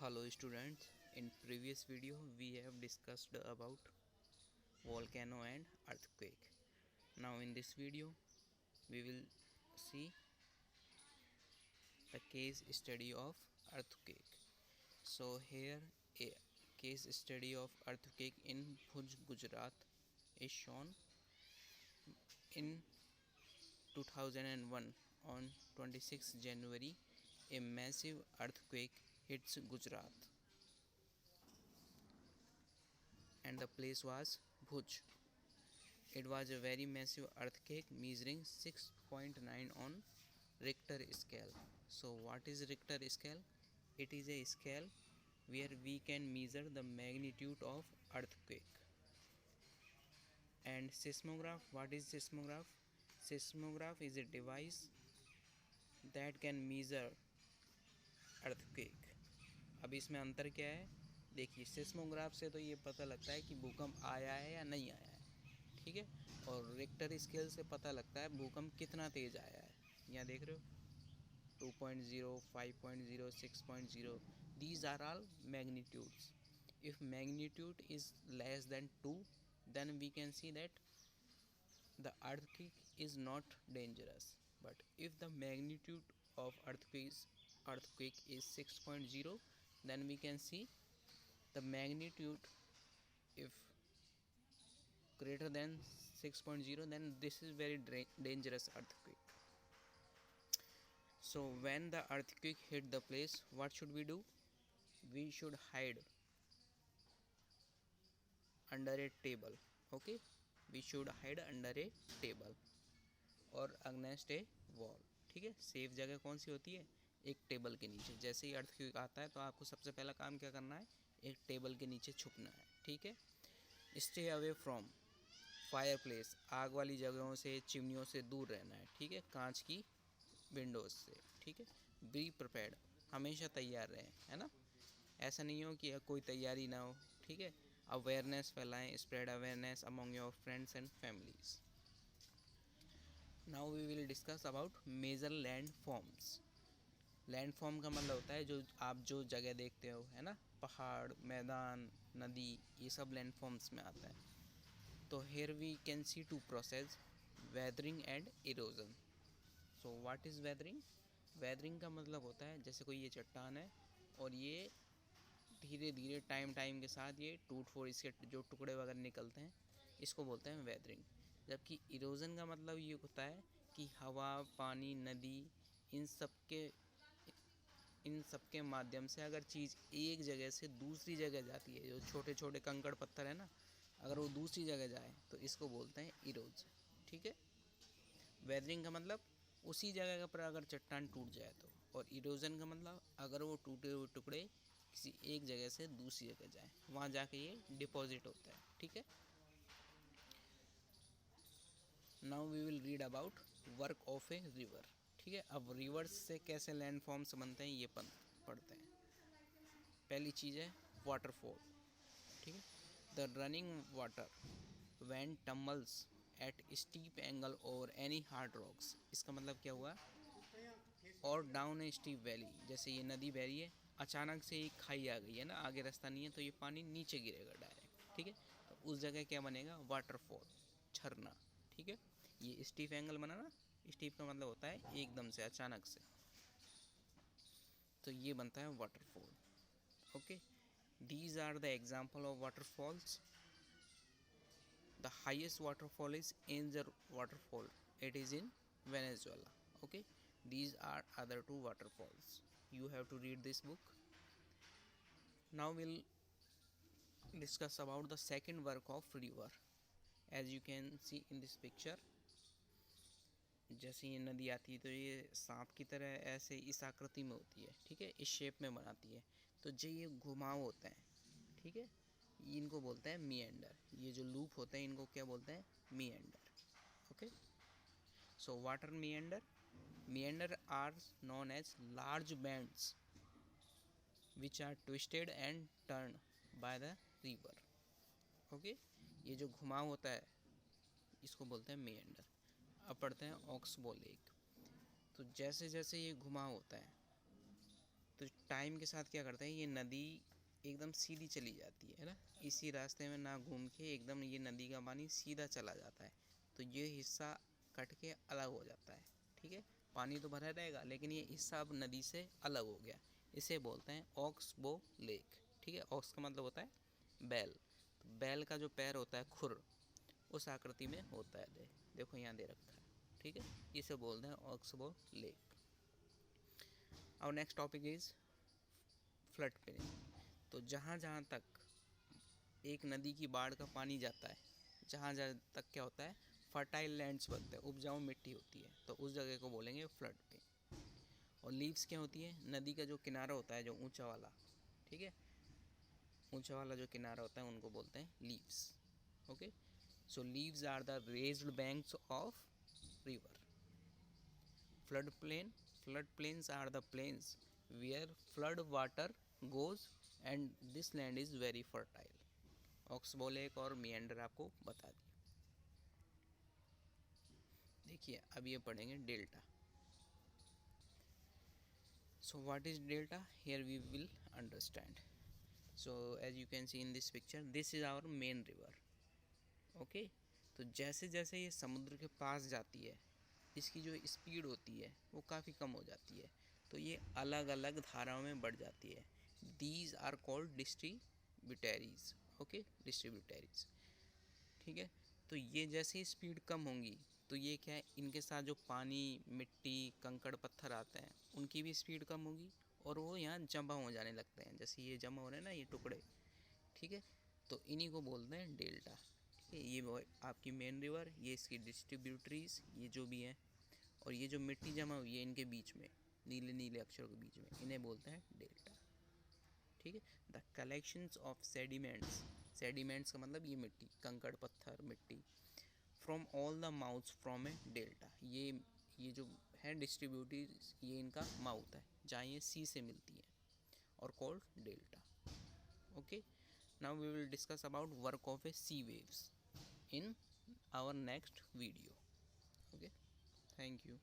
Hello students, in previous video we have discussed about volcano and earthquake. Now in this video we will see the case study of earthquake. So here a case study of earthquake in Bhuj, Gujarat is shown. In 2001 on 26 January a massive earthquake hits Gujarat and the place was Bhuj. It was a very massive earthquake measuring 6.9 on Richter scale. So what is Richter scale? It is a scale where we can measure the magnitude of earthquake. And seismograph, what is seismograph? Seismograph is a device that can measure earthquake. अब इसमें अंतर क्या है? देखिए, seismograph से तो ये पता लगता है कि भूकंप आया है या नहीं आया है, ठीक है। और रिक्टर स्केल से पता लगता है भूकंप कितना तेज आया है। यहाँ देख रहे हो 2.0, 5.0, 6.0, these are all magnitudes. If magnitude is less than 2, then we can see that the earthquake is not dangerous. But if the magnitude of earthquake is 6.0, then we can see the magnitude if greater than 6.0, then this is very dangerous earthquake. So when the earthquake hit the place, what should we do? We should hide under a table. Okay, we should hide under a table और against ए wall. ठीक है, safe जगह कौन सी होती है? एक table के नीचे। जैसे ही अर्थक्वेक आता है तो आपको सबसे पहला काम क्या करना है? एक टेबल के नीचे छुपना है। ठीक है, stay away from fire place, आग वाली जगहों से, चिमनियों से दूर रहना है। ठीक है, कांच की विंडोज से। ठीक है, बी प्रिपेयर्ड, हमेशा तैयार रहें, है ना। ऐसा नहीं हो कि कोई तैयारी ना हो। ठीक है, अवेयरनेस फैलाएं, spread awareness among your friends and families. Now we will discuss about major land forms. Land form का मतलब होता है जो जगह देखते हो, है ना, पहाड़, मैदान, नदी, ये सब लैंड फॉर्म्स में आता है। तो here we can see two process, weathering and erosion. So what is weathering? Weathering का मतलब होता है जैसे कोई ये चट्टान है और ये धीरे धीरे टाइम के साथ ये टूट फोड़, इसके जो टुकड़े वगैरह निकलते हैं, इसको बोलते हैं वेदरिंग। जबकि इरोजन का मतलब ये होता है कि हवा, पानी, नदी, इन सब के माध्यम से अगर चीज़ एक जगह से दूसरी जगह जाती है, जो छोटे छोटे कंकड़ पत्थर है ना, अगर वो दूसरी जगह जाए तो इसको बोलते हैं इरोज। ठीक है, वेदरिंग का मतलब उसी जगह पर अगर चट्टान टूट जाए तो, और इरोजन का मतलब अगर वो टूटे हुए टुकड़े किसी एक जगह से दूसरी जगह जाए, वहाँ जाके ये डिपॉजिट होता है। ठीक है, now we will read about work of a river. ठीक है, अब रिवर्स से कैसे लैंड फॉर्म्स बनते हैं ये पढ़ते हैं। पहली चीज़ है वाटरफॉल। ठीक है, the running water when tumbles at steep angle और एनी हार्ड रॉक्स। इसका मतलब क्या हुआ? और डाउन ए स्टीप वैली, जैसे ये नदी बह रही है, अचानक से एक खाई आ गई है ना, आगे रास्ता नहीं है, तो ये पानी नीचे गिरेगा डायरेक्ट। ठीक है, तो उस जगह क्या बनेगा? वाटरफॉल, झरना। ठीक है, ये स्टीप एंगल बना ना, स्टीप का मतलब होता है एकदम से, अचानक से, तो ये बनता है waterfall. Okay, these are the example of waterfalls. The highest waterfall is Angel waterfall, it is in Venezuela. Okay, these are other two waterfalls. You have to read this book. Now we'll discuss about the second work of river. As you can see in this picture, जैसे ये नदी आती है तो ये सांप की तरह ऐसे इस आकृति में होती है। ठीक है, इस शेप में बनाती है, तो जो ये घुमाव होते हैं, ठीक है, इनको बोलते हैं मीएंडर। ये जो लूप होते हैं इनको क्या बोलते हैं? Meander. Okay, so water meander, meander are known as large bands which are twisted and turned by the river. okay, ये जो घुमाव होता है इसको बोलते हैं meander। अब पढ़ते हैं ऑक्सबो लेक। तो जैसे जैसे ये घुमाव होता है तो टाइम के साथ क्या करता है, ये नदी एकदम सीधी चली जाती है ना, इसी रास्ते में ना घूम के एकदम ये नदी का पानी सीधा चला जाता है। तो ये हिस्सा कट के अलग हो जाता है, ठीक है। पानी तो भरा रहेगा लेकिन ये हिस्सा अब नदी से अलग हो गया, इसे बोलते हैं ऑक्सबो लेक, ठीक है। ऑक्स का मतलब होता है बैल, तो बैल का जो पैर होता है खुर, उस आकृति में होता है, देखो यहाँ दे रखा है, ठीक है। इसे बोलते हैं ऑक्सबो लेक। और next topic is flood plain. तो जहाँ जहाँ तक एक नदी की बाढ़ का पानी जाता है, जहाँ जहाँ तक क्या होता है, फर्टाइल लैंड्स बनते हैं, उपजाऊ मिट्टी होती है, तो उस जगह को बोलेंगे फ्लड प्लेन। और लीव्स क्या होती है, नदी का जो किनारा होता है जो ऊंचा वाला, ठीक है, ऊंचा वाला जो किनारा होता है उनको बोलते हैं levees. Okay, so levees are the raised banks of river. Flood plains are the plains where flood water goes and this land is very fertile. Oxbow lake और मियंडर आपको बता दिया। देखिए अब ये पढ़ेंगे delta. So what is delta? Here we will understand. So as you can see in this picture, this is our main river. Okay, तो जैसे जैसे ये समुद्र के पास जाती है, इसकी जो स्पीड होती है वो काफ़ी कम हो जाती है, तो ये अलग अलग धाराओं में बढ़ जाती है। These are called distributaries. Okay, distributaries, ठीक है। तो ये जैसे ही स्पीड कम होंगी तो ये क्या है, इनके साथ जो पानी, मिट्टी, कंकड़, पत्थर आते हैं उनकी भी स्पीड कम होगी और वो यहाँ जमा हो जाने लगते हैं, जैसे ये जमा हो रहे हैं ना ये टुकड़े, ठीक है। तो इन्हीं को बोलते हैं डेल्टा, ठीक है। ये आपकी मेन रिवर, ये इसकी डिस्ट्रीब्यूटरीज, ये जो भी हैं, और ये जो मिट्टी जमा हुई है इनके बीच में, नीले नीले अक्षरों के बीच में, इन्हें बोलते हैं डेल्टा, ठीक है। The collections of sediments, sediments का मतलब ये मिट्टी, कंकड़, पत्थर, मिट्टी, from all the mouths from A delta, ये जो है डिस्ट्रीब्यूटरीज, ये इनका माउथ है जहाँ ये सी से मिलती है, और called delta. Okay, now we will discuss about work of a sea waves in our next video. Okay, thank you.